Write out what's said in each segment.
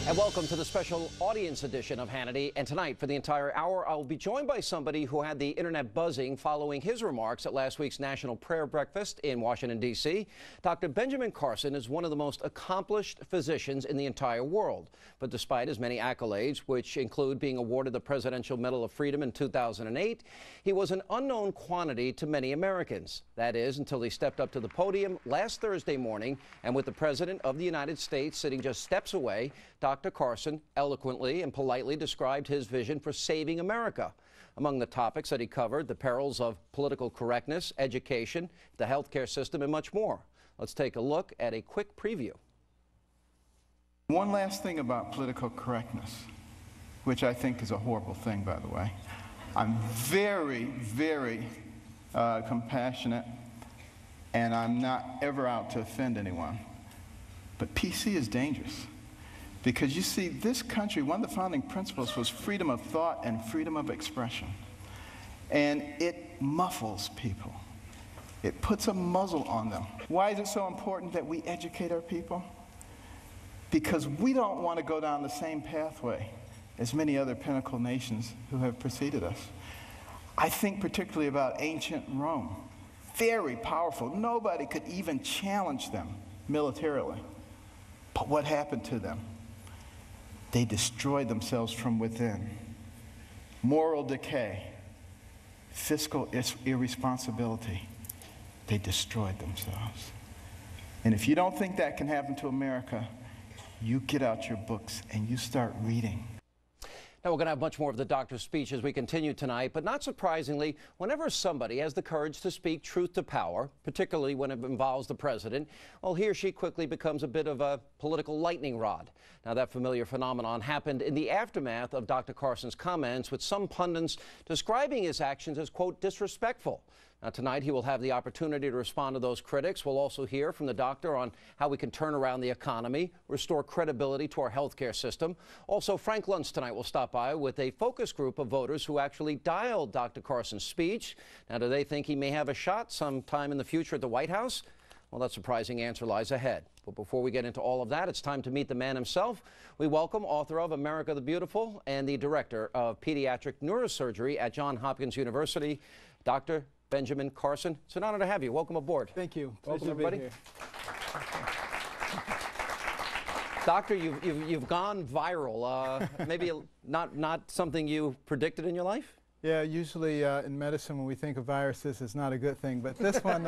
And welcome to the special audience edition of Hannity. And tonight, for the entire hour, I'll be joined by somebody who had the internet buzzing following his remarks at last week's National Prayer Breakfast in Washington, D.C. Dr. Ben Carson is one of the most accomplished physicians in the entire world. But despite his many accolades, which include being awarded the Presidential Medal of Freedom in 2008, he was an unknown quantity to many Americans. That is, until he stepped up to the podium last Thursday morning, and with the President of the United States sitting just steps away, Dr. Carson eloquently and politely described his vision for saving America. Among the topics that he covered, the perils of political correctness, education, the healthcare system, and much more. Let's take a look at a quick preview. One last thing about political correctness, which I think is a horrible thing, by the way. I'm very, very compassionate, and I'm not ever out to offend anyone. But PC is dangerous. Because you see, this country, one of the founding principles was freedom of thought and freedom of expression. And it muffles people. It puts a muzzle on them. Why is it so important that we educate our people? Because we don't want to go down the same pathway as many other pinnacle nations who have preceded us. I think particularly about ancient Rome. Very powerful. Nobody could even challenge them militarily. But what happened to them? They destroyed themselves from within. Moral decay, fiscal irresponsibility, they destroyed themselves. And if you don't think that can happen to America, you get out your books and you start reading. Now, we're going to have much more of the doctor's speech as we continue tonight, but not surprisingly, whenever somebody has the courage to speak truth to power, particularly when it involves the president, well, he or she quickly becomes a bit of a political lightning rod. Now, that familiar phenomenon happened in the aftermath of Dr. Carson's comments, with some pundits describing his actions as, quote, disrespectful. Now, tonight he will have the opportunity to respond to those critics. We'll also hear from the doctor on how we can turn around the economy, restore credibility to our healthcare system. Also, Frank Luntz tonight will stop by with a focus group of voters who actually dialed Dr. Carson's speech. Now, do they think he may have a shot sometime in the future at the White House? Well, that surprising answer lies ahead. But before we get into all of that, it's time to meet the man himself. We welcome author of America the Beautiful and the director of pediatric neurosurgery at Johns Hopkins University, Dr. Ben Carson. It's an honor to have you. Welcome aboard. Thank you. Welcome, everybody. Doctor, you've gone viral. Maybe not something you predicted in your life? Yeah, usually in medicine when we think of viruses, it's not a good thing. But this one,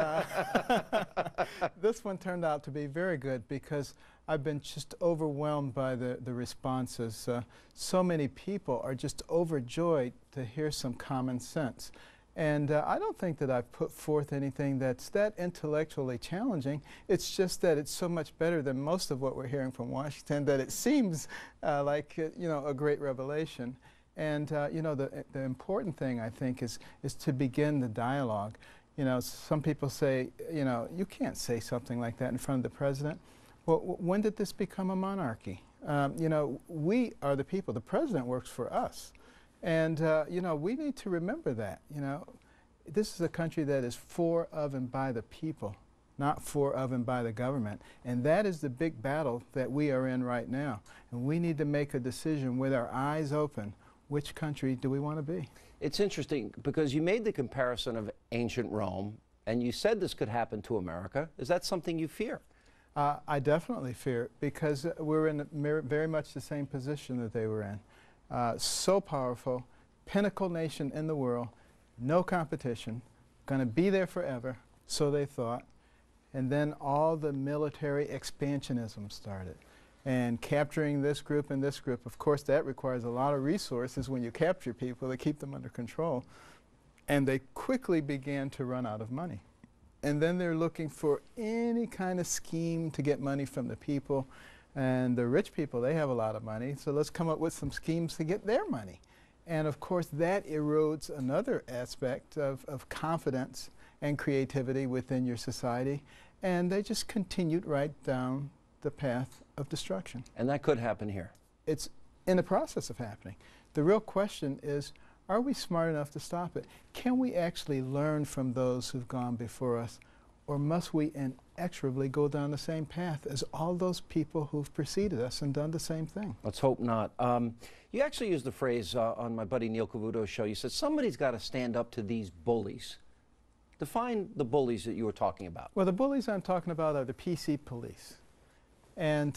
this one turned out to be very good because I've been just overwhelmed by the responses. So many people are just overjoyed to hear some common sense. And I don't think that I've put forth anything that's that intellectually challenging. It's just that it's so much better than most of what we're hearing from Washington that it seems like a great revelation. And the important thing, I think, is to begin the dialogue. You know, some people say, you can't say something like that in front of the president. Well, when did this become a monarchy? We are the people. The president works for us. And, we need to remember that, This is a country that is for, of, and by the people, not for, of, and by the government. And that is the big battle that we are in right now. And we need to make a decision with our eyes open. Which country do we want to be? It's interesting because you made the comparison of ancient Rome, and you said this could happen to America. Is that something you fear? I definitely fear it because we're in very much the same position that they were in. So powerful, pinnacle nation in the world, no competition, going to be there forever, so they thought. And then all the military expansionism started. And capturing this group and this group, of course, that requires a lot of resources when you capture people to keep them under control. And they quickly began to run out of money. And then they're looking for any kind of scheme to get money from the people. And the rich people, they have a lot of money, so let's come up with some schemes to get their money. And of course, that erodes another aspect of confidence and creativity within your society. And they just continued right down the path of destruction. And that could happen here. It's in the process of happening. The real question is, are we smart enough to stop it? Can we actually learn from those who've gone before us? Or must we, in inexorably go down the same path as all those people who've preceded us and done the same thing. Let's hope not. You actually used the phrase on my buddy Neil Cavuto's show. You said somebody's got to stand up to these bullies. Define the bullies that you were talking about. Well, the bullies I'm talking about are the PC police. And,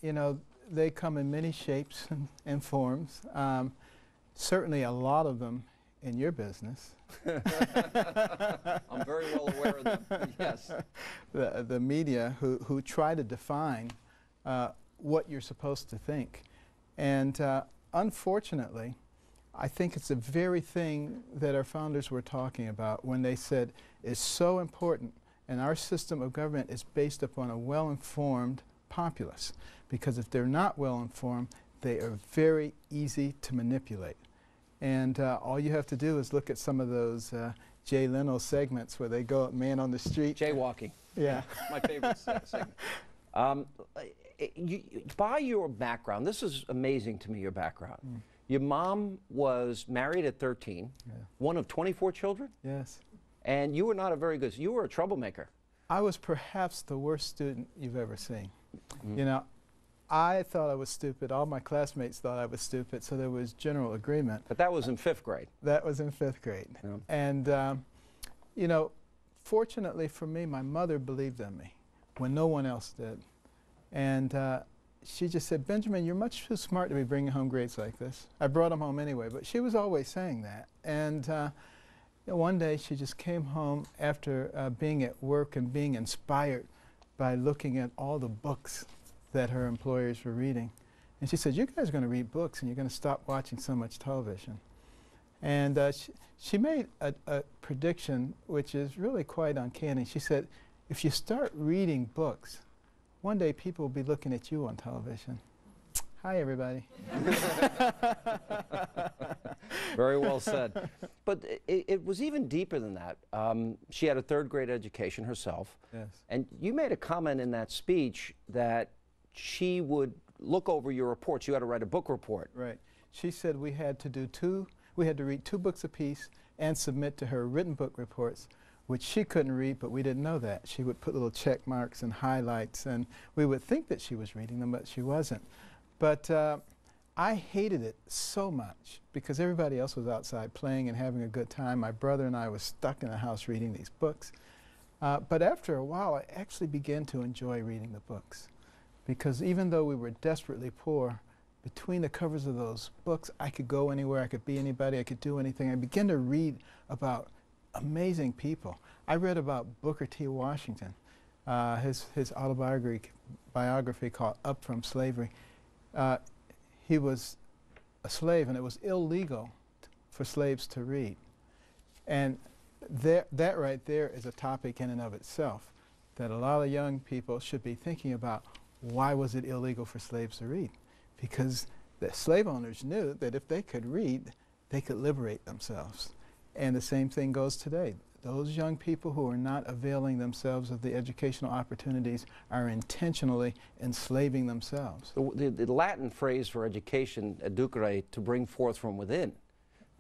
you know, they come in many shapes and forms. Certainly a lot of them in your business. I'm very well aware of them, yes. The media who try to define what you're supposed to think. And unfortunately, I think it's the very thing that our founders were talking about when they said it's so important, and our system of government is based upon a well-informed populace, because if they're not well-informed, they are very easy to manipulate. And all you have to do is look at some of those Jay Leno segments where they go up man on the street. Jaywalking. Yeah. My favorite segment. By your background, this is amazing to me, your background. Mm. Your mom was married at 13, one of 24 children? Yes. And you were not a very good, you were a troublemaker. I was perhaps the worst student you've ever seen. Mm. You know, I thought I was stupid. All my classmates thought I was stupid, so there was general agreement. But that was in 5th grade. That was in 5th grade. Yeah. And, you know, fortunately for me, my mother believed in me when no one else did. And she just said, Benjamin, you're much too smart to be bringing home grades like this. I brought them home anyway, but she was always saying that. And you know, one day she just came home after being at work and being inspired by looking at all the books that her employers were reading. And she said, you guys are going to read books and you're going to stop watching so much television. And she made a prediction which is really quite uncanny. She said, if you start reading books, one day people will be looking at you on television. Hi, everybody. Very well said. But it was even deeper than that. She had a 3rd grade education herself. Yes. And you made a comment in that speech that she would look over your reports. You had to write a book report. Right. She said we had to read 2 books apiece and submit to her written book reports, which she couldn't read, but we didn't know that. She would put little check marks and highlights, and we would think that she was reading them, but she wasn't. But I hated it so much because everybody else was outside playing and having a good time. My brother and I were stuck in the house reading these books. But after a while, I actually began to enjoy reading the books, because even though we were desperately poor, between the covers of those books, I could go anywhere, I could be anybody, I could do anything. I began to read about amazing people. I read about Booker T. Washington, his autobiography called Up From Slavery. He was a slave, and it was illegal for slaves to read. And that right there is a topic in and of itself that a lot of young people should be thinking about. Why was it illegal for slaves to read? Because the slave owners knew that if they could read, they could liberate themselves. And the same thing goes today. Those young people who are not availing themselves of the educational opportunities are intentionally enslaving themselves. The Latin phrase for education, educere, to bring forth from within,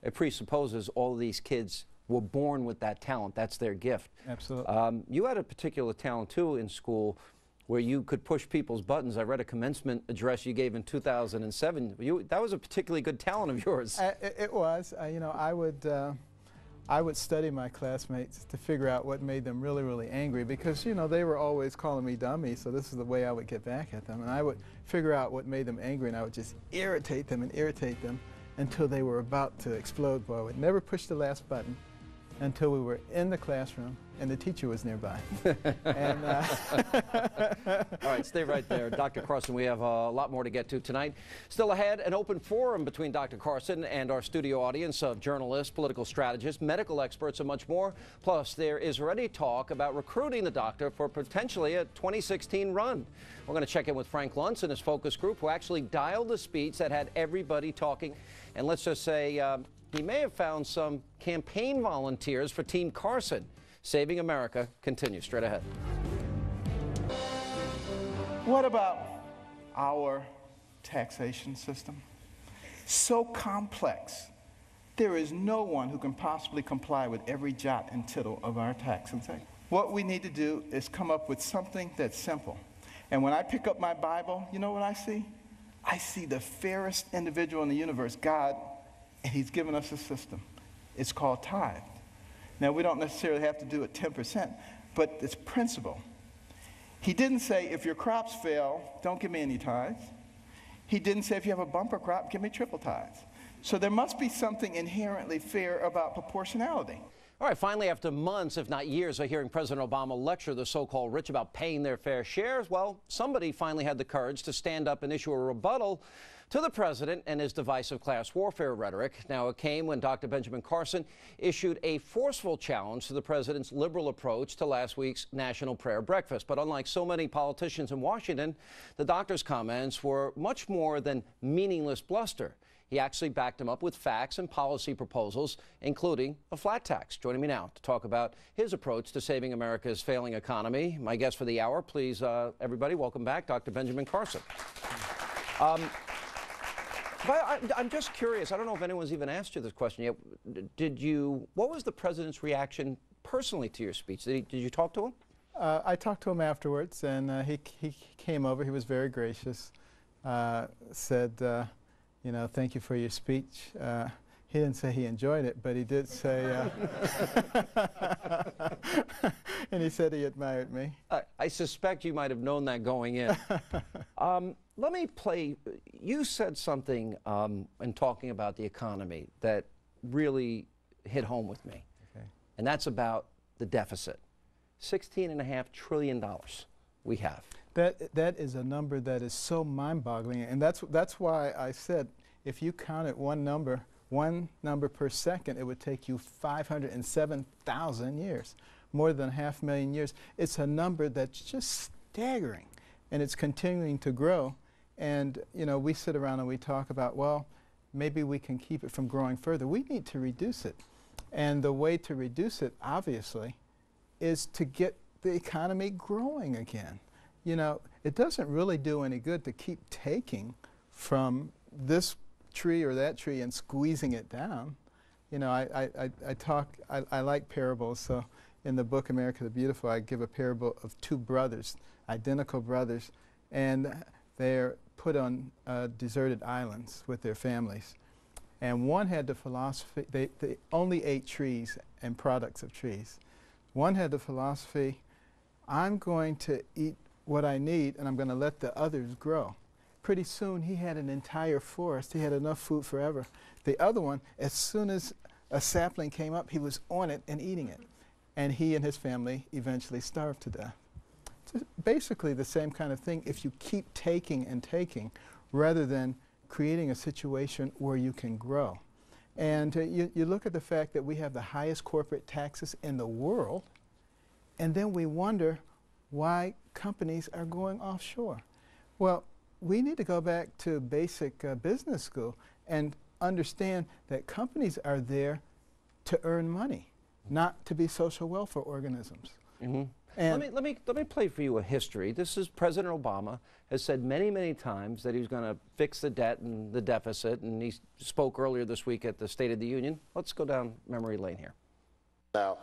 it presupposes all of these kids were born with that talent. That's their gift. Absolutely. You had a particular talent, too, in school, where you could push people's buttons. I read a commencement address you gave in 2007. That was a particularly good talent of yours. It was. You know, I would study my classmates to figure out what made them really, really angry, because, you know, they were always calling me dummy, so this is the way I would get back at them. And I would figure out what made them angry, and I would just irritate them until they were about to explode. But I would never push the last button until we were in the classroom and the teacher was nearby. And, all right, stay right there. Dr. Carson, we have a lot more to get to tonight. Still ahead, an open forum between Dr. Carson and our studio audience of journalists, political strategists, medical experts, and much more. Plus, there is already talk about recruiting the doctor for potentially a 2016 run. We're going to check in with Frank Luntz and his focus group, who actually dialed the speech that had everybody talking. And let's just say he may have found some campaign volunteers for Team Carson. Saving America continues straight ahead. What about our taxation system? So complex, there is no one who can possibly comply with every jot and tittle of our tax What we need to do is come up with something that's simple. And when I pick up my Bible, you know what I see? I see the fairest individual in the universe, God, and he's given us a system. It's called tithe. Now, we don't necessarily have to do it 10%, but it's principle. He didn't say, if your crops fail, don't give me any tithes. He didn't say, if you have a bumper crop, give me triple tithes. So there must be something inherently fair about proportionality. All right, finally, after months, if not years, of hearing President Obama lecture the so-called rich about paying their fair shares, well, somebody finally had the courage to stand up and issue a rebuttal to the president and his divisive class warfare rhetoric. Now, it came when Dr. Ben Carson issued a forceful challenge to the president's liberal approach to last week's National Prayer Breakfast. But unlike so many politicians in Washington, the doctor's comments were much more than meaningless bluster. He actually backed him up with facts and policy proposals, including a flat tax. Joining me now to talk about his approach to saving America's failing economy, my guest for the hour, please, everybody, welcome back, Dr. Ben Carson. But I'm just curious, I don't know if anyone's even asked you this question yet. What was the president's reaction personally to your speech? Did you talk to him? I talked to him afterwards, and he came over. He was very gracious, said, you know, thank you for your speech. He didn't say he enjoyed it, but he did say, and he said he admired me. I suspect you might have known that going in. Let me play, you said something in talking about the economy that really hit home with me. Okay. And that's about the deficit. $16.5 trillion we have. That is a number that is so mind-boggling, and that's why I said if you counted one number per second, it would take you 507,000 years, more than 500,000 years. It's a number that's just staggering, and it's continuing to grow. And you know, we sit around and we talk about, well, maybe we can keep it from growing further. We need to reduce it, and the way to reduce it, obviously, is to get the economy growing again. You know, it doesn't really do any good to keep taking from this tree or that tree and squeezing it down. You know, I like parables, so in the book America the Beautiful, I give a parable of two brothers, identical brothers, and they're put on deserted islands with their families. And one had the philosophy, they only ate trees and products of trees. One had the philosophy, I'm going to eat what I need, and I'm going to let the others grow. Pretty soon, he had an entire forest. He had enough food forever. The other one, as soon as a sapling came up, he was on it and eating it. And he and his family eventually starved to death. It's basically the same kind of thing if you keep taking and taking, rather than creating a situation where you can grow. And you look at the fact that we have the highest corporate taxes in the world, and then we wonder why companies are going offshore. Well, we need to go back to basic business school and understand that companies are there to earn money, not to be social welfare organisms. Mm-hmm. And let me play for you a history. This is President Obama has said many, many times that he's going to fix the debt and the deficit, and he spoke earlier this week at the State of the Union. Let's go down memory lane here. Now,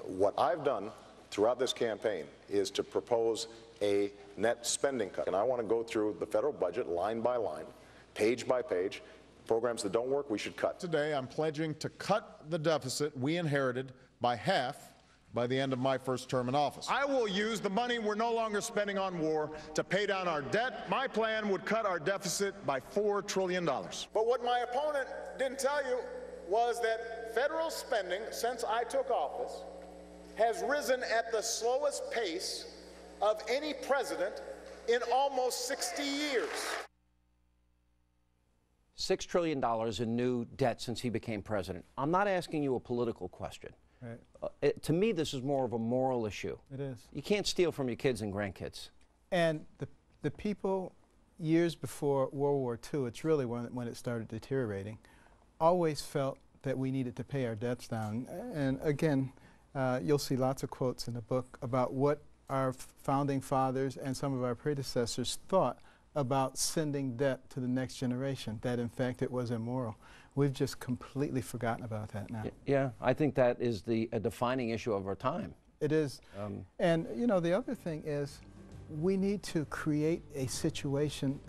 what I've done throughout this campaign is to propose a net spending cut. And I want to go through the federal budget line by line, page by page. Programs that don't work, we should cut. Today, I'm pledging to cut the deficit we inherited by half by the end of my first term in office. I will use the money we're no longer spending on war to pay down our debt. My plan would cut our deficit by $4 trillion. But what my opponent didn't tell you was that federal spending, since I took office, has risen at the slowest pace of any president in almost 60 years. $6 trillion in new debt since he became president. I'm not asking you a political question. Right. To me, this is more of a moral issue. It is. You can't steal from your kids and grandkids. And the people years before World War II, it's really when it started deteriorating, always felt that we needed to pay our debts down. And again, you'll see lots of quotes in the book about what our founding fathers and some of our predecessors thought about sending debt to the next generation, that in fact it was immoral. We've just completely forgotten about that now. Yeah, I think that is a defining issue of our time. It is. And, you know, the other thing is we need to create a situation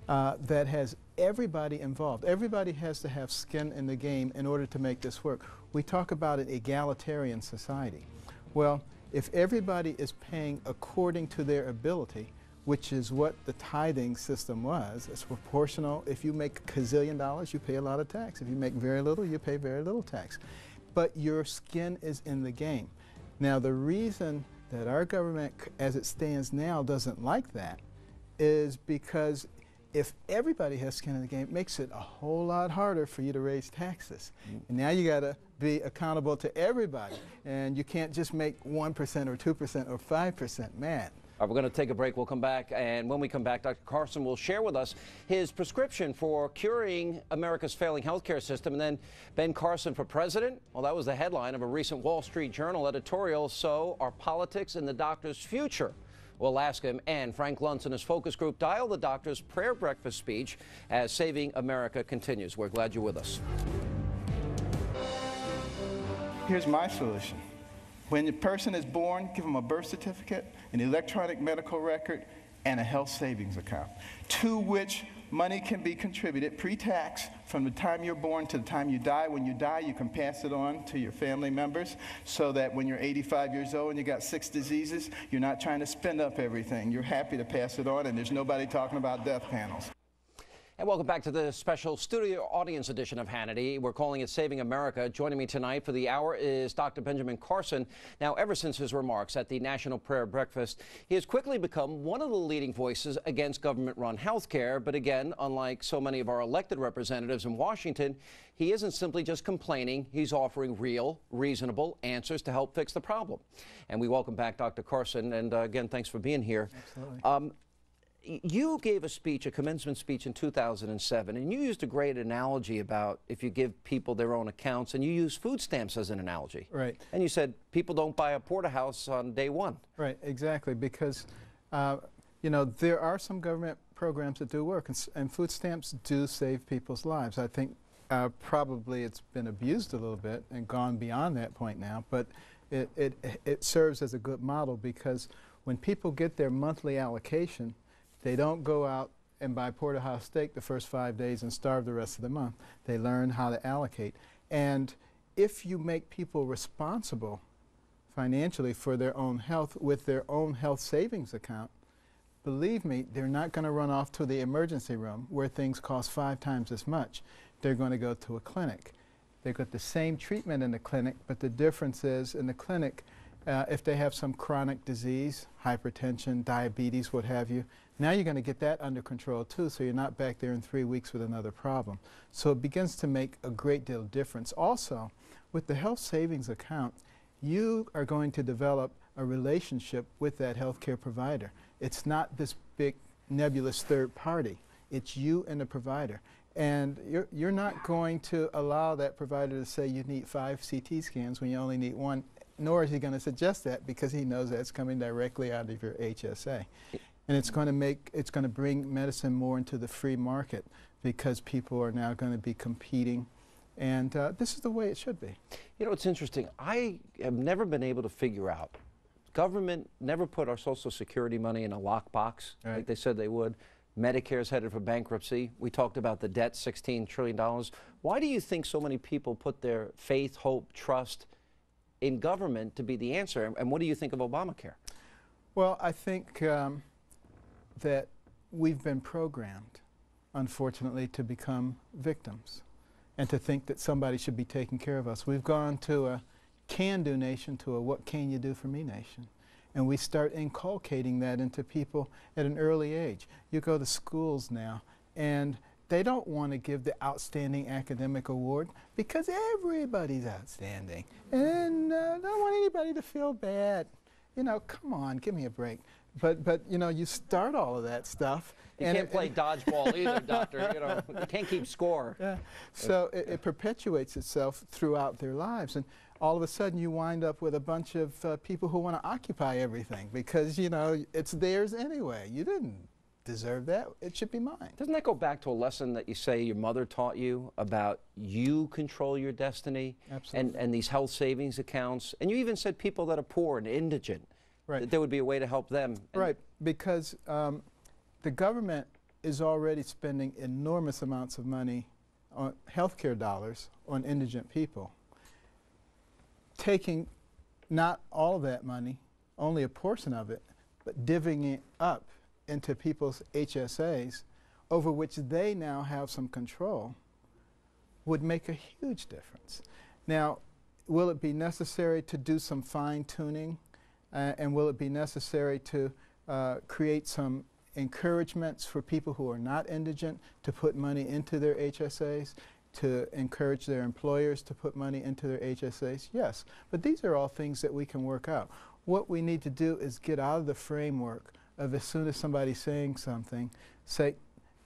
that has everybody involved. Everybody has to have skin in the game in order to make this work. We talk about an egalitarian society. Well, if everybody is paying according to their ability, which is what the tithing system was, it's proportional. If you make $1 gazillion, you pay a lot of tax. If you make very little, you pay very little tax. But your skin is in the game. Now, the reason that our government, as it stands now, doesn't like that is because if everybody has skin in the game, it makes it a whole lot harder for you to raise taxes. And now you got to be accountable to everybody. And you can't just make 1% or 2% or 5% mad. We're going to take a break. We'll come back, and when we come back, Dr. Carson will share with us his prescription for curing America's failing healthcare system. And then Ben Carson for president? Well, that was the headline of a recent Wall Street Journal editorial. So are politics in the doctor's future? We'll ask him. And Frank Luntz and his focus group dial the doctor's prayer breakfast speech as Saving America continues. We're glad you're with us. Here's my solution. When the person is born, give them a birth certificate, an electronic medical record, and a health savings account, to which money can be contributed pre-tax from the time you're born to the time you die. When you die, you can pass it on to your family members so that when you're 85 years old and you got 6 diseases, you're not trying to spend up everything. You're happy to pass it on, and there's nobody talking about death panels. And welcome back to the special studio audience edition of Hannity. We're calling it Saving America. Joining me tonight for the hour is Dr. Benjamin Carson. Now, ever since his remarks at the National Prayer Breakfast, he has quickly become one of the leading voices against government-run health care. But again, unlike so many of our elected representatives in Washington, he isn't simply just complaining. He's offering real, reasonable answers to help fix the problem. And we welcome back Dr. Carson. And again, thanks for being here. Absolutely. You gave a speech, a commencement speech in 2007, and you used a great analogy about if you give people their own accounts, and you used food stamps as an analogy. Right. And you said people don't buy a porterhouse on day one. Right, exactly, because you know, there are some government programs that do work, and food stamps do save people's lives. I think probably it's been abused a little bit and gone beyond that point now, but it serves as a good model because when people get their monthly allocation, they don't go out and buy porterhouse steak the first 5 days and starve the rest of the month. They learn how to allocate. And if you make people responsible financially for their own health with their own health savings account, believe me, they're not going to run off to the emergency room where things cost 5 times as much. They're going to go to a clinic. They got the same treatment in the clinic, but the difference is in the clinic, if they have some chronic disease, hypertension, diabetes, what have you, now you're going to get that under control too, so you're not back there in 3 weeks with another problem. So it begins to make a great deal of difference. Also, with the health savings account, you are going to develop a relationship with that healthcare provider. It's not this big nebulous third party. It's you and the provider. And you're not going to allow that provider to say you need 5 CT scans when you only need 1, nor is he going to suggest that because he knows that's coming directly out of your HSA. And it's going to bring medicine more into the free market because people are now going to be competing. And this is the way it should be. You know, it's interesting. I have never been able to figure out, government never put our Social Security money in a lockbox like they said they would. Medicare's headed for bankruptcy. We talked about the debt, $16 trillion. Why do you think so many people put their faith, hope, trust in government to be the answer? And what do you think of Obamacare? Well, I think that we've been programmed, unfortunately, to become victims and to think that somebody should be taking care of us. We've gone to a can-do nation to a what can you do for me nation. And we start inculcating that into people at an early age. You go to schools now, and they don't want to give the outstanding academic award because everybody's outstanding. And don't want anybody to feel bad. You know, come on, give me a break. But you know, you start all of that stuff. You can't play dodgeball either, doctor. You know, you can't keep score. Yeah. So it perpetuates itself throughout their lives. And all of a sudden you wind up with a bunch of people who want to occupy everything because, you know, it's theirs anyway. You didn't deserve that. It should be mine. Doesn't that go back to a lesson that you say your mother taught you about you control your destiny? Absolutely. And these health savings accounts? And you even said people that are poor and indigent, right, that there would be a way to help them. Right, because the government is already spending enormous amounts of money on healthcare dollars on indigent people. Taking not all of that money, only a portion of it, but divvying it up into people's HSAs, over which they now have some control, would make a huge difference. Now, will it be necessary to do some fine-tuning, and will it be necessary to create some encouragements for people who are not indigent to put money into their HSAs, to encourage their employers to put money into their HSAs? Yes, but these are all things that we can work out. What we need to do is get out of the framework of, as soon as somebody's saying something, say,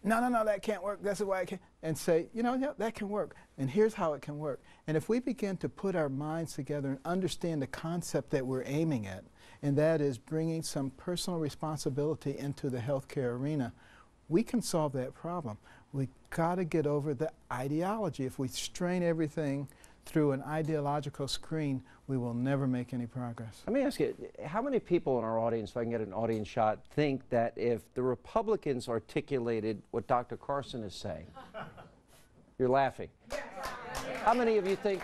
no, no, no, that can't work, that's why I can't, and say, you know, yeah, that can work, and here's how it can work. And if we begin to put our minds together and understand the concept that we're aiming at, and that is bringing some personal responsibility into the healthcare arena, we can solve that problem. We got to get over the ideology. If we strain everything through an ideological screen, we will never make any progress. Let me ask you, how many people in our audience, if I can get an audience shot, think that if the Republicans articulated what Dr. Carson is saying, you're laughing. How many of you think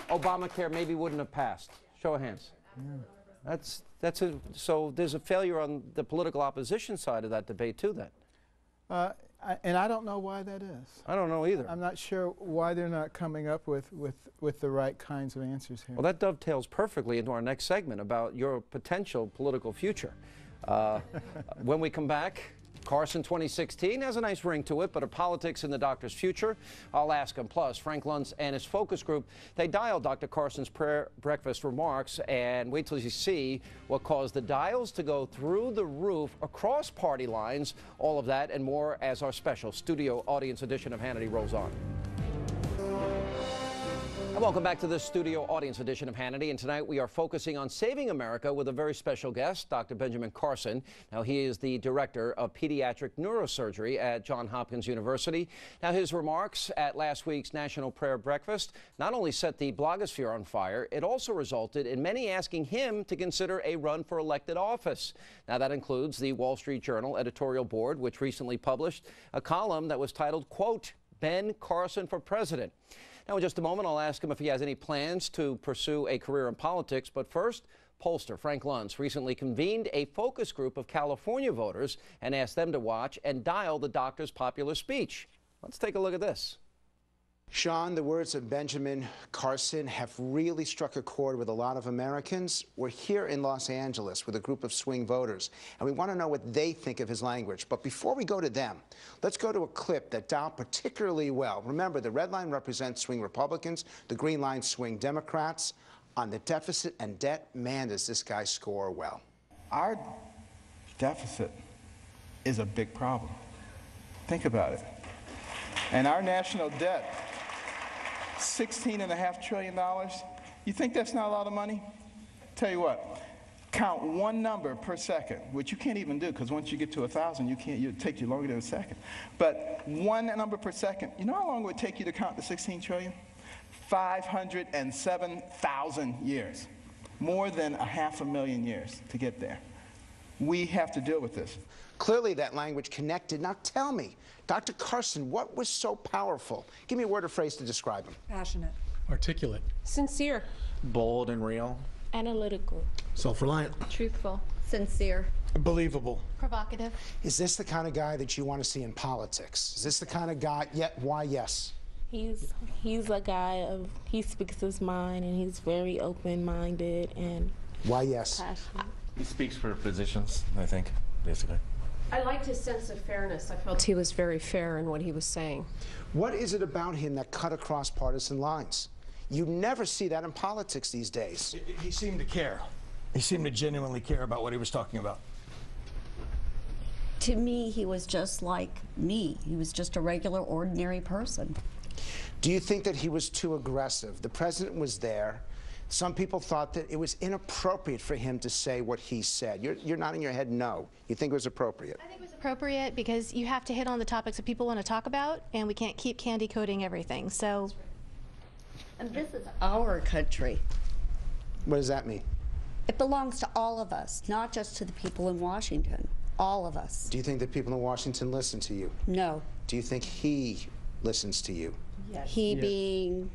Obamacare maybe wouldn't have passed? Show of hands. Yeah. So there's a failure on the political opposition side of that debate too then. And I don't know why that is. I don't know either. I'm not sure why they're not coming up with the right kinds of answers here. Well, that dovetails perfectly into our next segment about your potential political future. When we come back, Carson 2016 has a nice ring to it, but are politics in the doctor's future? I'll ask him. Plus, Frank Luntz and his focus group, they dialed Dr. Carson's prayer breakfast remarks, and wait till you see what caused the dials to go through the roof across party lines. All of that and more as our special studio audience edition of Hannity rolls on. And welcome back to the studio audience edition of Hannity, and tonight we are focusing on saving America with a very special guest, Dr. Benjamin Carson. Now, he is the director of pediatric neurosurgery at Johns Hopkins University. Now, his remarks at last week's National Prayer Breakfast not only set the blogosphere on fire, it also resulted in many asking him to consider a run for elected office. Now, that includes the Wall Street Journal editorial board, which recently published a column that was titled, quote, Ben Carson for President. Now, in just a moment, I'll ask him if he has any plans to pursue a career in politics. But first, pollster Frank Luntz recently convened a focus group of California voters and asked them to watch and dial the doctor's popular speech. Let's take a look at this. Sean, the words of Benjamin Carson have really struck a chord with a lot of Americans. We're here in Los Angeles with a group of swing voters, and we want to know what they think of his language. But before we go to them, let's go to a clip that dialed particularly well. Remember, the red line represents swing Republicans, the green line swing Democrats. On the deficit and debt, man, does this guy score well. Our deficit is a big problem. Think about it. And our national debt, $16.5 trillion. You think that's not a lot of money? Tell you what, count one number per second, which you can't even do because once you get to 1,000, it'll take you longer than a second. But one number per second, you know how long it would take you to count the 16 trillion? 507,000 years. More than 500,000 years to get there. We have to deal with this. Clearly that language connected. Now tell me, Dr. Carson, what was so powerful? Give me a word or phrase to describe him. Passionate. Articulate. Sincere. Bold and real. Analytical. Self-reliant. Truthful. Sincere. Believable. Provocative. Is this the kind of guy that you want to see in politics? Is this the kind of guy, yet why yes? He's a guy of, he speaks his mind and he's very open-minded and why yes? passionate. He speaks for physicians, I think, basically. I liked his sense of fairness. I felt he was very fair in what he was saying. What is it about him that cut across partisan lines? You never see that in politics these days. He seemed to care. He seemed to genuinely care about what he was talking about. To me, he was just like me. He was just a regular, ordinary person. Do you think that he was too aggressive? The president was there. Some people thought that it was inappropriate for him to say what he said. You're nodding your head no. You think it was appropriate? I think it was appropriate because you have to hit on the topics that people want to talk about, and we can't keep candy coating everything. So, and this is our country. What does that mean? It belongs to all of us, not just to the people in Washington. All of us. Do you think that people in Washington listen to you? No. Do you think he listens to you? Yes. He being?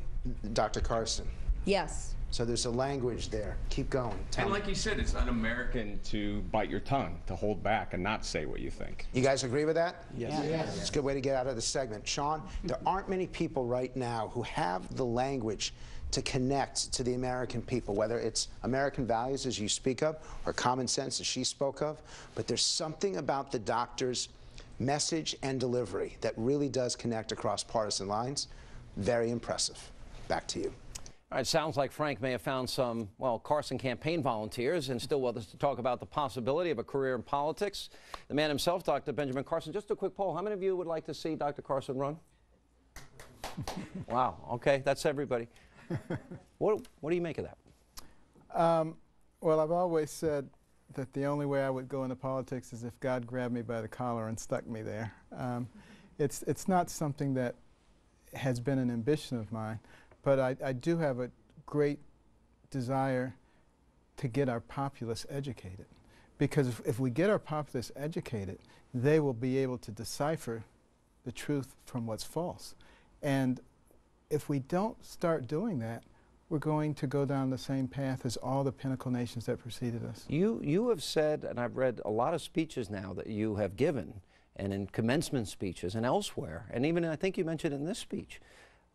Dr. Carson. Yes. So there's a language there. Keep going. And like you said, it's un-American to bite your tongue, to hold back and not say what you think. You guys agree with that? Yes. Yes. It's a good way to get out of this segment. Sean, there aren't many people right now who have the language to connect to the American people, whether it's American values, as you speak of, or common sense, as she spoke of. But there's something about the doctor's message and delivery that really does connect across partisan lines. Very impressive. Back to you. All right, sounds like Frank may have found some, well, Carson campaign volunteers and still with us to talk about the possibility of a career in politics. The man himself, Dr. Benjamin Carson. Just a quick poll. How many of you would like to see Dr. Carson run? Wow. Okay, that's everybody. What do you make of that? Well, I've always said that the only way I would go into politics is if God grabbed me by the collar and stuck me there. It's not something that has been an ambition of mine, but I do have a great desire to get our populace educated. Because if we get our populace educated, they will be able to decipher the truth from what's false. And if we don't start doing that, we're going to go down the same path as all the pinnacle nations that preceded us. You have said, and I've read a lot of speeches now that you have given, and in commencement speeches and elsewhere, and even I think you mentioned in this speech,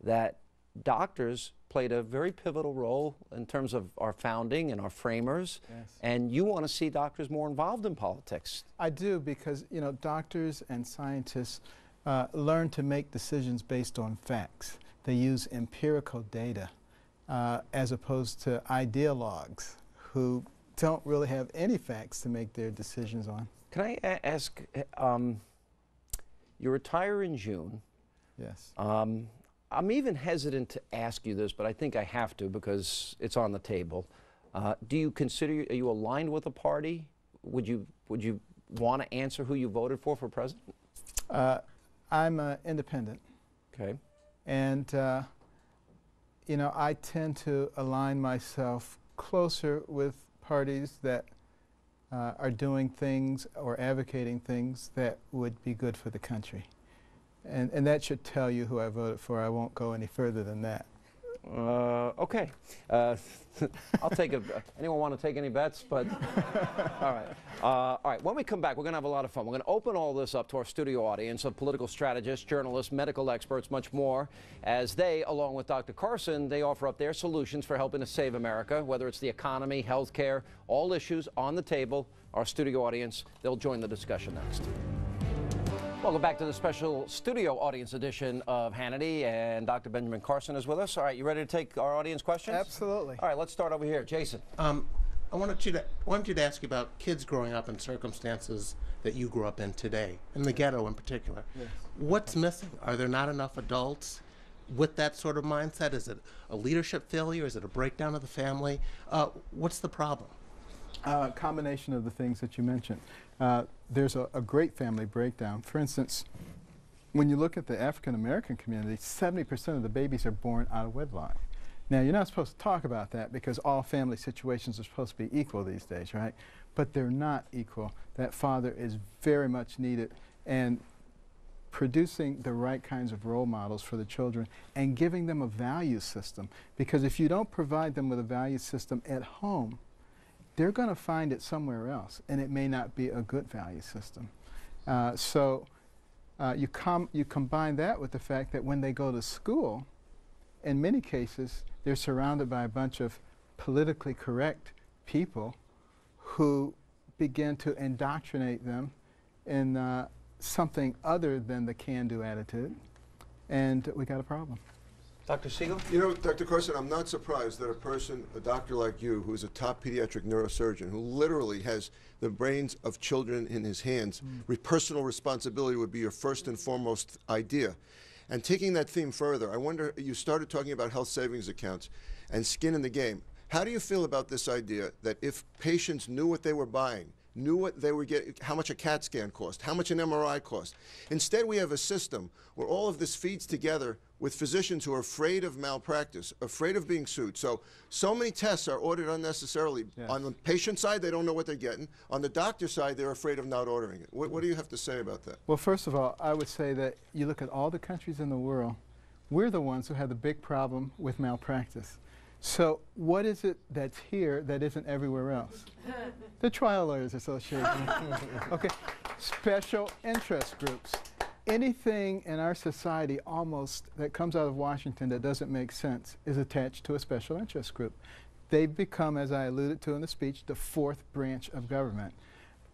that doctors played a very pivotal role in terms of our founding and our framers, yes. And you want to see doctors more involved in politics. I do, because you know, doctors and scientists learn to make decisions based on facts. They use empirical data as opposed to ideologues who don't really have any facts to make their decisions on. Can I ask, you retire in June. Yes. I'm even hesitant to ask you this, but I think I have to because it's on the table. Do you consider, are you aligned with a party? Would you want to answer who you voted for president? I'm independent. Okay. And, you know, I tend to align myself closer with parties that are doing things or advocating things that would be good for the country. And that should tell you who I voted for. I won't go any further than that. Okay. I'll take a, anyone want to take any bets? But all right, when we come back, we're going to have a lot of fun. We're going to open all this up to our studio audience of political strategists, journalists, medical experts, much more, as they, along with Dr. Carson, they offer up their solutions for helping to save America, whether it's the economy, health care, all issues on the table. Our studio audience, they'll join the discussion next. Welcome back to the special studio audience edition of Hannity, and Dr. Benjamin Carson is with us. All right, you ready to take our audience questions? Absolutely. All right, let's start over here. Jason. I wanted you to ask you about kids growing up in circumstances that you grew up in today, in the ghetto in particular. Yes. What's missing? Are there not enough adults with that sort of mindset? Is it a leadership failure? Is it a breakdown of the family? What's the problem? Combination of the things that you mentioned. There's a great family breakdown. For instance, when you look at the African American community, 70% of the babies are born out of wedlock. Now, you're not supposed to talk about that because all family situations are supposed to be equal these days, right? But they're not equal. That father is very much needed, and producing the right kinds of role models for the children and giving them a value system. Because if you don't provide them with a value system at home, they're going to find it somewhere else, and it may not be a good value system. So you combine that with the fact that when they go to school, in many cases, they're surrounded by a bunch of politically correct people who begin to indoctrinate them in something other than the can-do attitude, and we got a problem. Dr. Siegel? You know, Dr. Carson, I'm not surprised that a doctor like you, who's a top pediatric neurosurgeon, who literally has the brains of children in his hands, personal responsibility would be your first and foremost idea. And taking that theme further, I wonder, you started talking about health savings accounts and skin in the game. How do you feel about this idea that if patients knew what they were buying, knew what they were getting, how much a CAT scan cost, how much an MRI cost. Instead, we have a system where all of this feeds together with physicians who are afraid of malpractice, afraid of being sued. So many tests are ordered unnecessarily. Yes. On the patient side, they don't know what they're getting. On the doctor side, they're afraid of not ordering it. What do you have to say about that? Well, first of all, I would say that you look at all the countries in the world, we're the ones who have the big problem with malpractice. So what is it that's here that isn't everywhere else? The Trial Lawyers Association. Okay, special interest groups. Anything in our society almost that comes out of Washington that doesn't make sense is attached to a special interest group. They've become, as I alluded to in the speech, the fourth branch of government.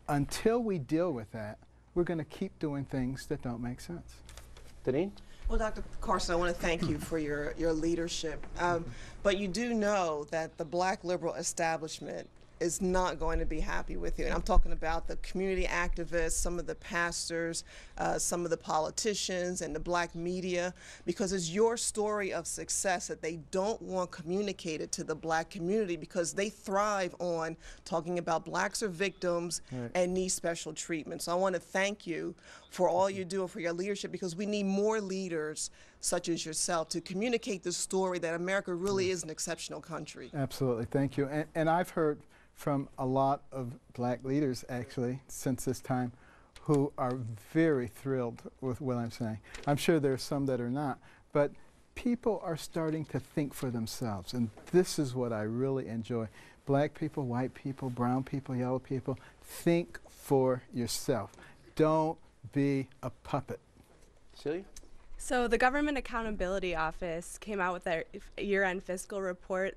Until we deal with that, we're going to keep doing things that don't make sense. Deneen? Well, Dr. Carson, I want to thank you for your leadership. But you do know that the black liberal establishment is not going to be happy with you. And I'm talking about the community activists, some of the pastors, some of the politicians, and the black media, because it's your story of success that they don't want communicated to the black community because they thrive on talking about blacks are victims and need special treatment. So I want to thank you for all you do and for your leadership, because we need more leaders such as yourself to communicate the story that America really is an exceptional country. Absolutely, thank you. And I've heard from a lot of black leaders, actually, since this time, who are very thrilled with what I'm saying. I'm sure there's some that are not, but people are starting to think for themselves, and this is what I really enjoy. Black people, white people, brown people, yellow people, think for yourself. Don't be a puppet. Celia? So the Government Accountability Office came out with their year-end fiscal report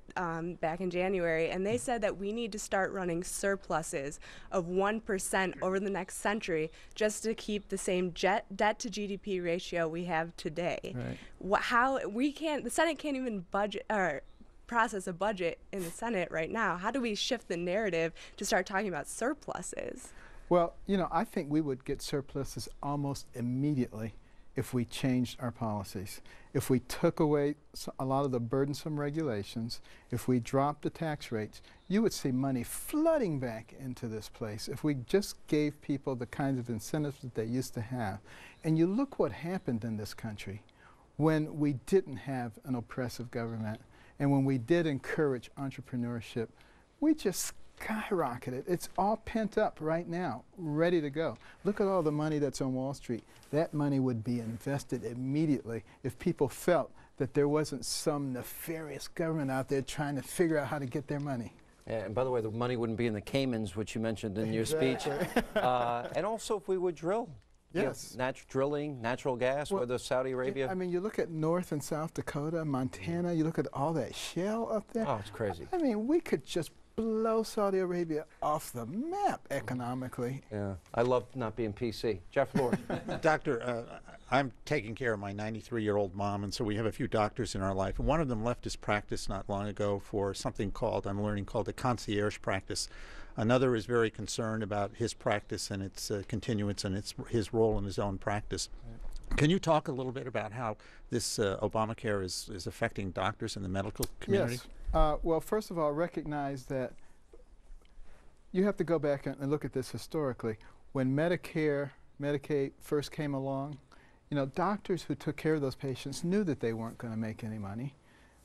back in January, and they said that we need to start running surpluses of 1% over the next century just to keep the same debt to GDP ratio we have today. Right. How we can't, the Senate can't even budget or process a budget in the Senate right now. How do we shift the narrative to start talking about surpluses? Well, you know, I think we would get surpluses almost immediately if we changed our policies, if we took away a lot of the burdensome regulations, if we dropped the tax rates, you would see money flooding back into this place if we just gave people the kinds of incentives that they used to have. And you look what happened in this country when we didn't have an oppressive government and when we did encourage entrepreneurship. We just skyrocketed. It's all pent up right now, ready to go. Look at all the money that's on Wall Street. That money would be invested immediately if people felt that there wasn't some nefarious government out there trying to figure out how to get their money. Yeah, and by the way, the money wouldn't be in the Caymans, which you mentioned in your speech. And also if we would drill. Yes. Drilling, natural gas, well, whether Saudi Arabia. I mean, you look at North and South Dakota, Montana, you look at all that shale up there. Oh, it's crazy. I mean, we could just blow Saudi Arabia off the map economically. Yeah, I love not being PC. Jeff Lord. Doctor, I'm taking care of my 93-year-old mom, and so we have a few doctors in our life. And one of them left his practice not long ago for something called, I'm learning, called a concierge practice. Another is very concerned about his practice and its continuance and his role in his own practice. Can you talk a little bit about how this Obamacare is affecting doctors in the medical community? Yes. Well, first of all, recognize that you have to go back and look at this historically. When Medicare, Medicaid first came along, you know, doctors who took care of those patients knew that they weren't going to make any money,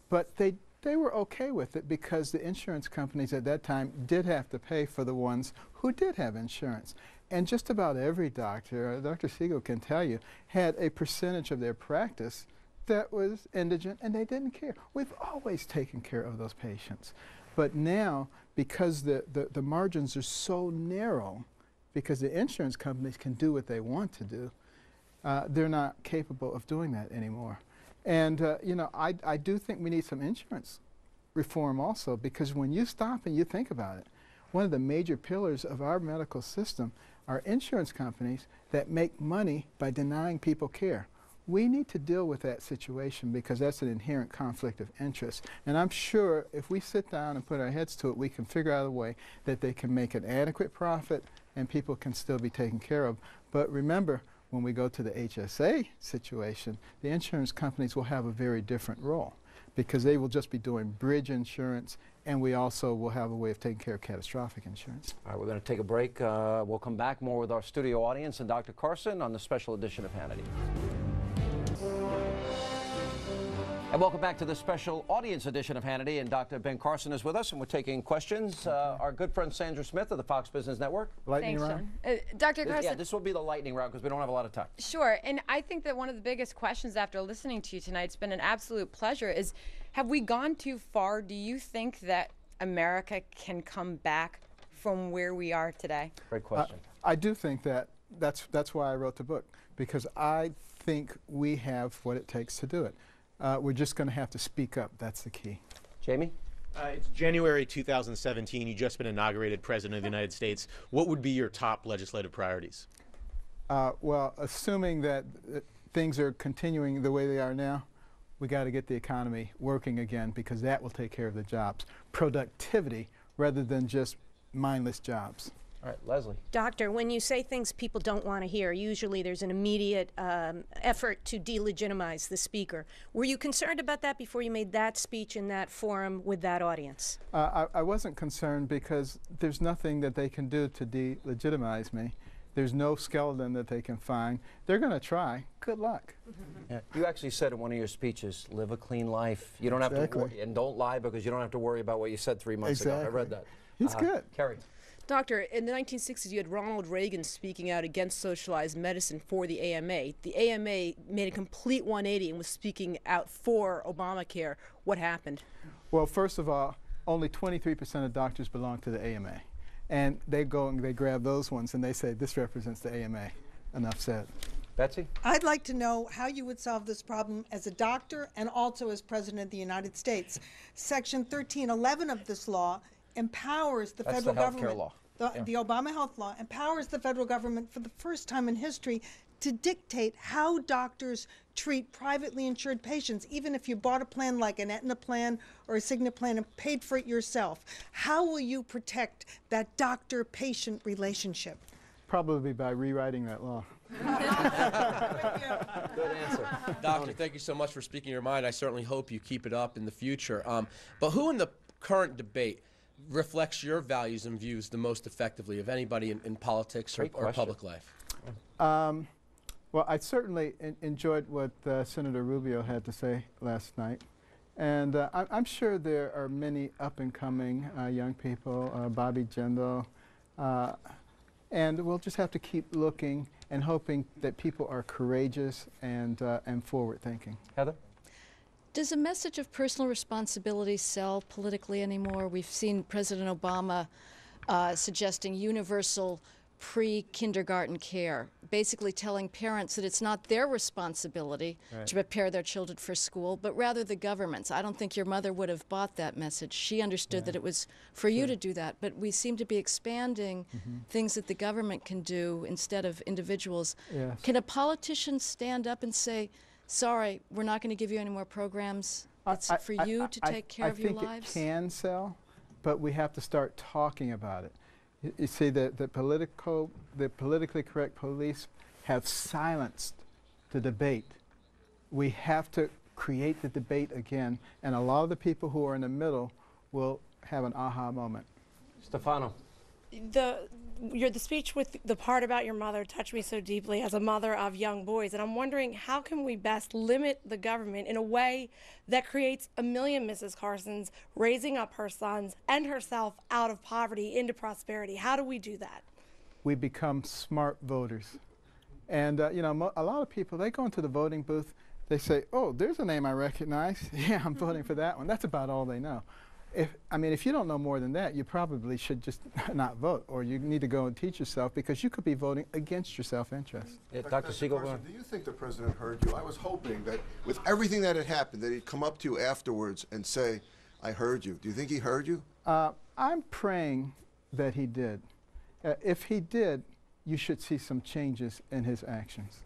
but they were okay with it because the insurance companies at that time did have to pay for the ones who did have insurance. And just about every doctor, Dr. Siegel can tell you, had a percentage of their practice that was indigent, and they didn't care. We've always taken care of those patients. But now, because the margins are so narrow, because the insurance companies can do what they want to do, they're not capable of doing that anymore. And, you know, I do think we need some insurance reform also, because when you stop and you think about it, one of the major pillars of our medical system are insurance companies that make money by denying people care. We need to deal with that situation because that's an inherent conflict of interest. And I'm sure if we sit down and put our heads to it, we can figure out a way that they can make an adequate profit and people can still be taken care of. But remember, when we go to the HSA situation, the insurance companies will have a very different role because they will just be doing bridge insurance, and we also will have a way of taking care of catastrophic insurance. All right, we're going to take a break. We'll come back more with our studio audience and Dr. Carson on the special edition of Hannity. And welcome back to the special audience edition of Hannity, and Dr. Ben Carson is with us, and we're taking questions. Our good friend Sandra Smith of the Fox Business Network. Lightning round? Dr. Carson. Yeah, this will be the lightning round because we don't have a lot of time. Sure, and I think that one of the biggest questions after listening to you tonight, it's been an absolute pleasure, is have we gone too far? Do you think that America can come back from where we are today? Great question. I do think that. That's why I wrote the book, because I think we have what it takes to do it. We're just going to have to speak up. That's the key. Jamie? It's January 2017. You've just been inaugurated President of the United States. What would be your top legislative priorities? Well, assuming that things are continuing the way they are now, we got to get the economy working again, because that will take care of the jobs. Productivity rather than just mindless jobs. All right, Leslie. Doctor, when you say things people don't want to hear, usually there's an immediate effort to delegitimize the speaker. Were you concerned about that before you made that speech in that forum with that audience? I wasn't concerned, because there's nothing that they can do to delegitimize me. There's no skeleton that they can find. They're going to try. Good luck. Yeah. You actually said in one of your speeches, live a clean life. You don't have to worry, and don't lie, because you don't have to worry about what you said 3 months ago. I read that. He's good. Kerry. Doctor, in the 1960s, you had Ronald Reagan speaking out against socialized medicine for the AMA. The AMA made a complete 180 and was speaking out for Obamacare. What happened? Well, first of all, only 23% of doctors belong to the AMA. And they go and they grab those ones and they say, this represents the AMA. Enough said. Betsy? I'd like to know how you would solve this problem as a doctor and also as President of the United States. Section 1311 of this law empowers the federal government. Law. The Obama health law empowers the federal government for the first time in history to dictate how doctors treat privately insured patients, even if you bought a plan like an Aetna plan or a Cigna plan and paid for it yourself. How will you protect that doctor-patient relationship? Probably by rewriting that law. Good answer. Doctor, thank you so much for speaking your mind. I certainly hope you keep it up in the future. But who in the current debate reflects your values and views the most effectively of anybody in politics or public life? Well, I certainly enjoyed what Senator Rubio had to say last night. And I'm sure there are many up-and-coming young people, Bobby Jindal, and we'll just have to keep looking and hoping that people are courageous and forward-thinking. Heather? Does a message of personal responsibility sell politically anymore? We've seen President Obama suggesting universal pre-kindergarten care, basically telling parents that it's not their responsibility to prepare their children for school, but rather the government's. I don't think your mother would have bought that message. She understood that it was for you to do that, but we seem to be expanding things that the government can do instead of individuals. Yes. Can a politician stand up and say, sorry, we're not going to give you any more programs? It's for you to take care of your lives? I think it can sell, but we have to start talking about it. You see, the politically correct police have silenced the debate. We have to create the debate again, and a lot of the people who are in the middle will have an aha moment. Stefano. The speech with the part about your mother touched me so deeply as a mother of young boys, and I'm wondering how can we best limit the government in a way that creates a million Mrs. Carsons raising up her sons and herself out of poverty into prosperity? How do we do that? We become smart voters. And you know, a lot of people, they go into the voting booth, they say, oh, there's a name I recognize. Yeah, I'm voting for that one. That's about all they know. If you don't know more than that, you probably should just not vote, or you need to go and teach yourself, because you could be voting against your self-interest. Dr. Siegel, do you think the president heard you? I was hoping that with everything that had happened, that he'd come up to you afterwards and say, I heard you. Do you think he heard you? I'm praying that he did. If he did, you should see some changes in his actions.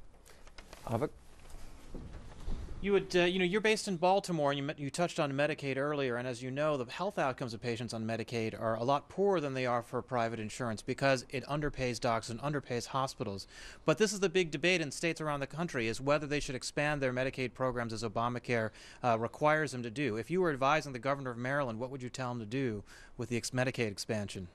You would, you're based in Baltimore, and you touched on Medicaid earlier, and as you know, the health outcomes of patients on Medicaid are a lot poorer than they are for private insurance because it underpays doctors and underpays hospitals. But this is the big debate in states around the country, is whether they should expand their Medicaid programs as Obamacare requires them to do. If you were advising the governor of Maryland, what would you tell him to do with the Medicaid expansion?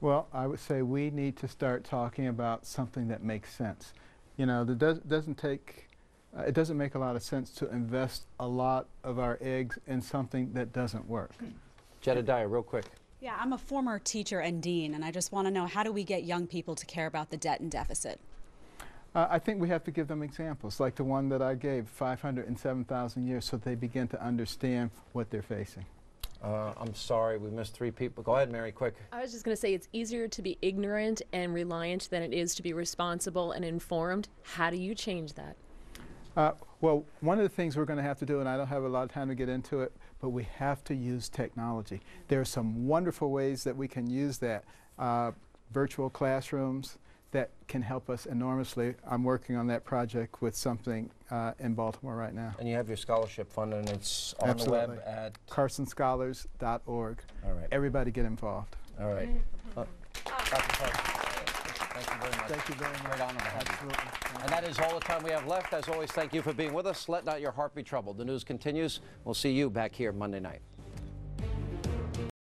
Well, I would say we need to start talking about something that makes sense. You know, it doesn't make a lot of sense to invest a lot of our eggs in something that doesn't work. Jedediah, real quick. Yeah, I'm a former teacher and dean, and I just want to know, how do we get young people to care about the debt and deficit? I think we have to give them examples, like the one that I gave, 507,000 years, so they begin to understand what they're facing. I'm sorry, we missed 3 people. Go ahead, Mary, quick. I was just going to say it's easier to be ignorant and reliant than it is to be responsible and informed. How do you change that? Well, one of the things we're going to have to do, and I don't have a lot of time to get into it, but we have to use technology. There are some wonderful ways that we can use that. Virtual classrooms that can help us enormously. I'm working on that project with something in Baltimore right now. And you have your scholarship fund, and it's on Absolutely. the web at carsonscholars.org. All right. Everybody get involved. All right. Dr. Carson, thank you very much. Thank you very much. Great honor to have you. Absolutely. And that is all the time we have left. As always, thank you for being with us. Let not your heart be troubled. The news continues. We'll see you back here Monday night.